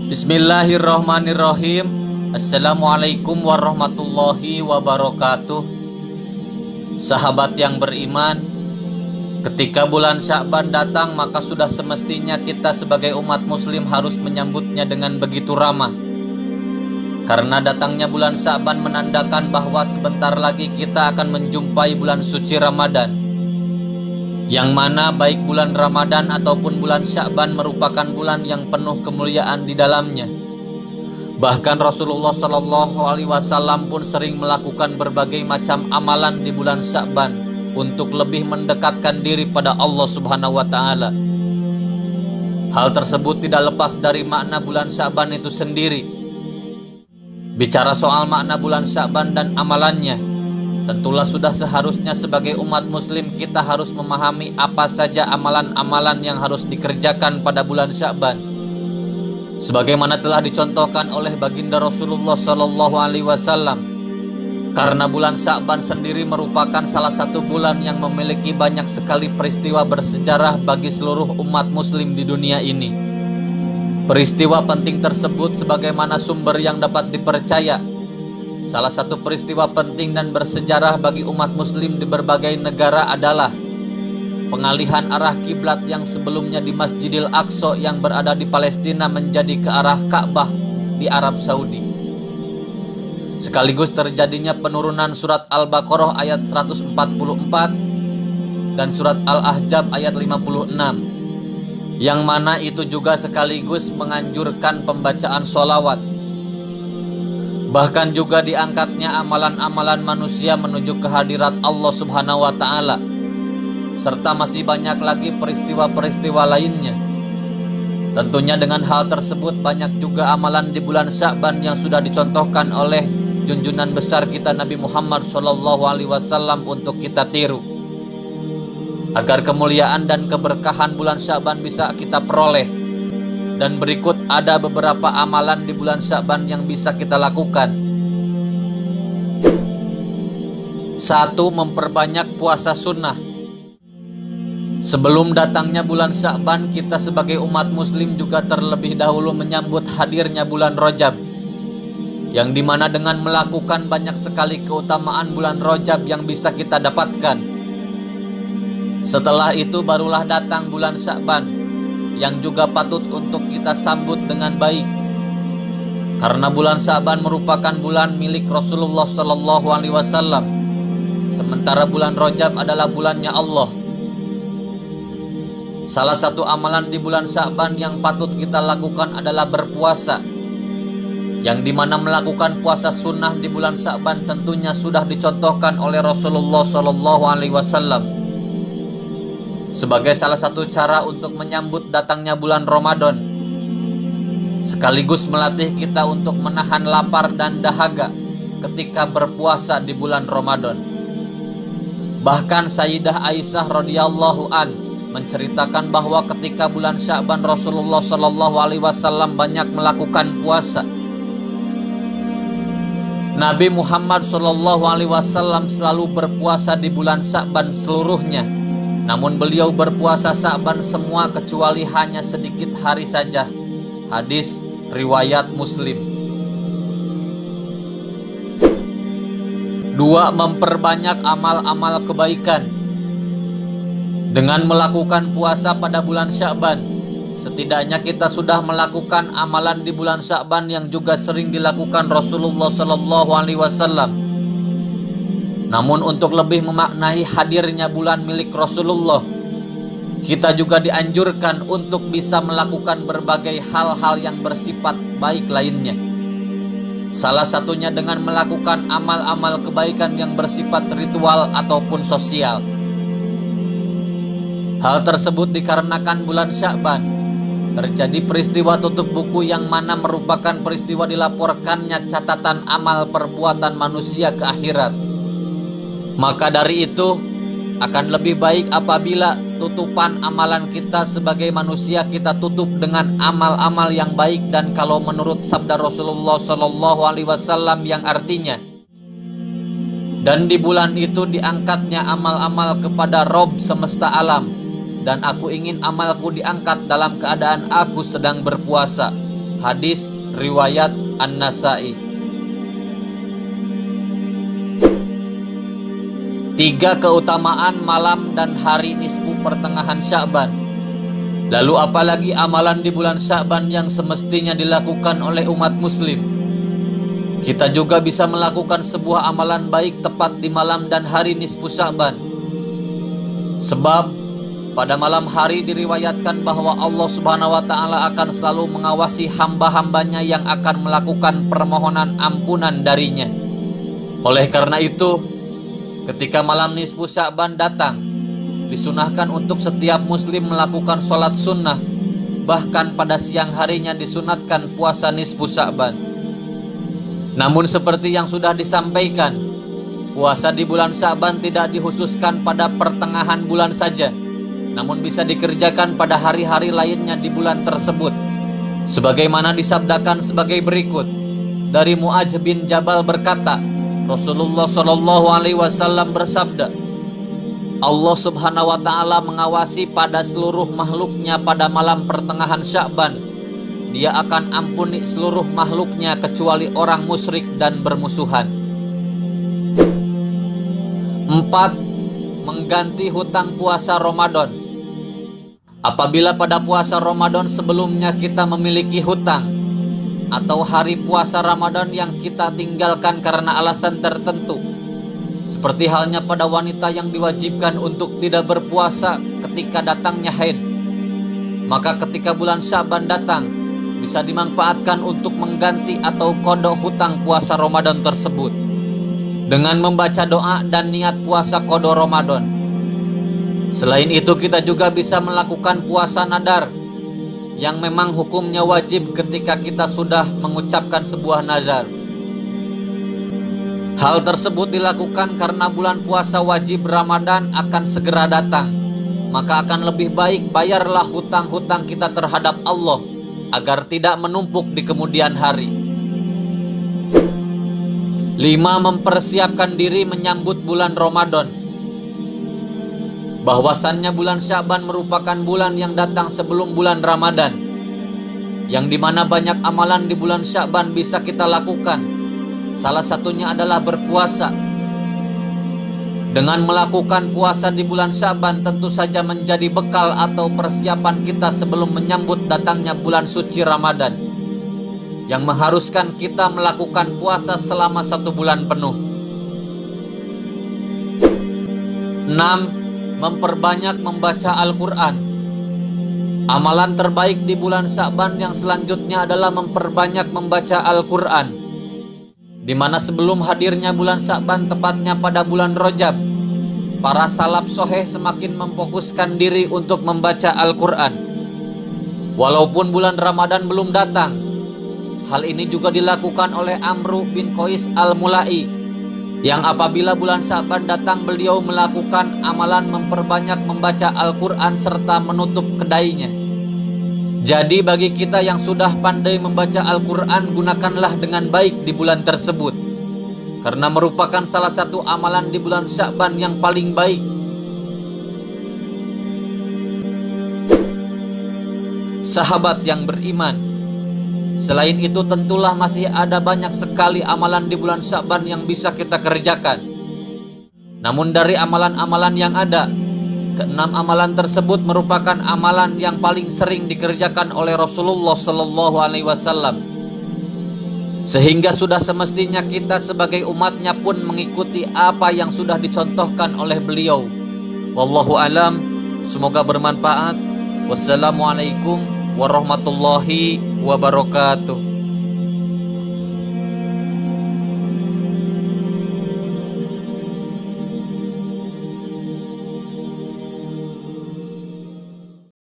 Bismillahirrahmanirrahim. Assalamualaikum warahmatullahi wabarakatuh. Sahabat yang beriman, ketika bulan Sya'ban datang, maka sudah semestinya kita sebagai umat muslim harus menyambutnya dengan begitu ramah. Karena datangnya bulan Sya'ban menandakan bahwa sebentar lagi kita akan menjumpai bulan suci Ramadan, yang mana baik bulan Ramadan ataupun bulan Sya'ban merupakan bulan yang penuh kemuliaan di dalamnya. Bahkan Rasulullah SAW pun sering melakukan berbagai macam amalan di bulan Sya'ban untuk lebih mendekatkan diri pada Allah Subhanahu wa Ta'ala. Hal tersebut tidak lepas dari makna bulan Sya'ban itu sendiri. Bicara soal makna bulan Sya'ban dan amalannya, tentulah sudah seharusnya sebagai umat muslim kita harus memahami apa saja amalan-amalan yang harus dikerjakan pada bulan Sya'ban. Sebagaimana telah dicontohkan oleh baginda Rasulullah SAW. Karena bulan Sya'ban sendiri merupakan salah satu bulan yang memiliki banyak sekali peristiwa bersejarah bagi seluruh umat muslim di dunia ini. Peristiwa penting tersebut sebagaimana sumber yang dapat dipercaya. Salah satu peristiwa penting dan bersejarah bagi umat muslim di berbagai negara adalah pengalihan arah kiblat yang sebelumnya di Masjidil Aqsa yang berada di Palestina menjadi ke arah Ka'bah di Arab Saudi. Sekaligus terjadinya penurunan surat Al-Baqarah ayat 144 dan surat Al-Ahzab ayat 56, yang mana itu juga sekaligus menganjurkan pembacaan sholawat. Bahkan juga diangkatnya amalan-amalan manusia menuju kehadirat Allah Subhanahu wa Ta'ala, serta masih banyak lagi peristiwa-peristiwa lainnya. Tentunya dengan hal tersebut banyak juga amalan di bulan Sya'ban yang sudah dicontohkan oleh junjungan besar kita Nabi Muhammad SAW untuk kita tiru, agar kemuliaan dan keberkahan bulan Sya'ban bisa kita peroleh. Dan berikut ada beberapa amalan di bulan Sya'ban yang bisa kita lakukan. 1. Memperbanyak puasa sunnah. Sebelum datangnya bulan Sya'ban, kita sebagai umat muslim juga terlebih dahulu menyambut hadirnya bulan Rajab, yang dimana dengan melakukan banyak sekali keutamaan bulan Rajab yang bisa kita dapatkan. Setelah itu barulah datang bulan Sya'ban, yang juga patut untuk kita sambut dengan baik. Karena bulan Sya'ban merupakan bulan milik Rasulullah SAW, sementara bulan Rajab adalah bulannya Allah. Salah satu amalan di bulan Sya'ban yang patut kita lakukan adalah berpuasa, yang dimana melakukan puasa sunnah di bulan Sya'ban tentunya sudah dicontohkan oleh Rasulullah SAW sebagai salah satu cara untuk menyambut datangnya bulan Ramadan, sekaligus melatih kita untuk menahan lapar dan dahaga ketika berpuasa di bulan Ramadan. Bahkan Sayyidah Aisyah radhiyallahu an menceritakan bahwa ketika bulan Sya'ban Rasulullah SAW banyak melakukan puasa. Nabi Muhammad SAW selalu berpuasa di bulan Sya'ban seluruhnya. Namun beliau berpuasa Sya'ban semua kecuali hanya sedikit hari saja. Hadis riwayat Muslim. 2. Memperbanyak amal-amal kebaikan. Dengan melakukan puasa pada bulan Sya'ban, setidaknya kita sudah melakukan amalan di bulan Sya'ban yang juga sering dilakukan Rasulullah SAW. Namun untuk lebih memaknai hadirnya bulan milik Rasulullah, kita juga dianjurkan untuk bisa melakukan berbagai hal-hal yang bersifat baik lainnya. Salah satunya dengan melakukan amal-amal kebaikan yang bersifat ritual ataupun sosial. Hal tersebut dikarenakan bulan Sya'ban terjadi peristiwa tutup buku yang mana merupakan peristiwa dilaporkannya catatan amal perbuatan manusia ke akhirat. Maka dari itu akan lebih baik apabila tutupan amalan kita sebagai manusia, kita tutup dengan amal-amal yang baik. Dan kalau menurut sabda Rasulullah SAW yang artinya, dan di bulan itu diangkatnya amal-amal kepada Rob semesta alam, dan aku ingin amalku diangkat dalam keadaan aku sedang berpuasa. Hadis riwayat An-Nasai. 3 keutamaan malam dan hari nisfu pertengahan Sya'ban. Lalu apalagi amalan di bulan Sya'ban yang semestinya dilakukan oleh umat muslim? Kita juga bisa melakukan sebuah amalan baik tepat di malam dan hari nisfu Sya'ban. Sebab pada malam hari diriwayatkan bahwa Allah Subhanahu wa Ta'ala akan selalu mengawasi hamba-hambanya yang akan melakukan permohonan ampunan darinya. Oleh karena itu, ketika malam nisfu Sya'ban datang, disunahkan untuk setiap muslim melakukan sholat sunnah. Bahkan pada siang harinya disunatkan puasa nisfu Sya'ban. Namun seperti yang sudah disampaikan, puasa di bulan Sya'ban tidak dikhususkan pada pertengahan bulan saja, namun bisa dikerjakan pada hari-hari lainnya di bulan tersebut. Sebagaimana disabdakan sebagai berikut. Dari Mu'adz bin Jabal berkata, Rasulullah SAW bersabda, Allah Subhanahu wa Ta'ala mengawasi pada seluruh makhluknya pada malam pertengahan Sya'ban. Dia akan ampuni seluruh makhluknya kecuali orang musyrik dan bermusuhan. 4. Mengganti hutang puasa Ramadan. Apabila pada puasa Ramadan sebelumnya kita memiliki hutang, atau hari puasa Ramadan yang kita tinggalkan karena alasan tertentu, seperti halnya pada wanita yang diwajibkan untuk tidak berpuasa ketika datangnya haid, maka ketika bulan Sya'ban datang, bisa dimanfaatkan untuk mengganti atau qada hutang puasa Ramadan tersebut dengan membaca doa dan niat puasa qada Ramadan. Selain itu, kita juga bisa melakukan puasa nadar yang memang hukumnya wajib ketika kita sudah mengucapkan sebuah nazar. Hal tersebut dilakukan karena bulan puasa wajib Ramadan akan segera datang. Maka akan lebih baik bayarlah hutang-hutang kita terhadap Allah agar tidak menumpuk di kemudian hari. 5. Mempersiapkan diri menyambut bulan Ramadan. Bahwasannya bulan Sya'ban merupakan bulan yang datang sebelum bulan Ramadan, yang dimana banyak amalan di bulan Sya'ban bisa kita lakukan. Salah satunya adalah berpuasa. Dengan melakukan puasa di bulan Sya'ban tentu saja menjadi bekal atau persiapan kita sebelum menyambut datangnya bulan suci Ramadan, yang mengharuskan kita melakukan puasa selama 1 bulan penuh. 6. Memperbanyak membaca Al-Quran. Amalan terbaik di bulan Sya'ban yang selanjutnya adalah memperbanyak membaca Al-Quran, di mana sebelum hadirnya bulan Sya'ban, tepatnya pada bulan Rajab, para salaf sholeh semakin memfokuskan diri untuk membaca Al-Quran. Walaupun bulan Ramadan belum datang, hal ini juga dilakukan oleh Amru bin Qais al-Mulai, yang apabila bulan Sya'ban datang beliau melakukan amalan memperbanyak membaca Al-Quran serta menutup kedainya. Jadi bagi kita yang sudah pandai membaca Al-Quran, gunakanlah dengan baik di bulan tersebut, karena merupakan salah satu amalan di bulan Sya'ban yang paling baik. Sahabat yang beriman, selain itu tentulah masih ada banyak sekali amalan di bulan Sya'ban yang bisa kita kerjakan. Namun dari amalan-amalan yang ada, ke-6 amalan tersebut merupakan amalan yang paling sering dikerjakan oleh Rasulullah SAW, sehingga sudah semestinya kita sebagai umatnya pun mengikuti apa yang sudah dicontohkan oleh beliau. Wallahu alam, semoga bermanfaat. Wassalamualaikum warahmatullahi wabarakatuh.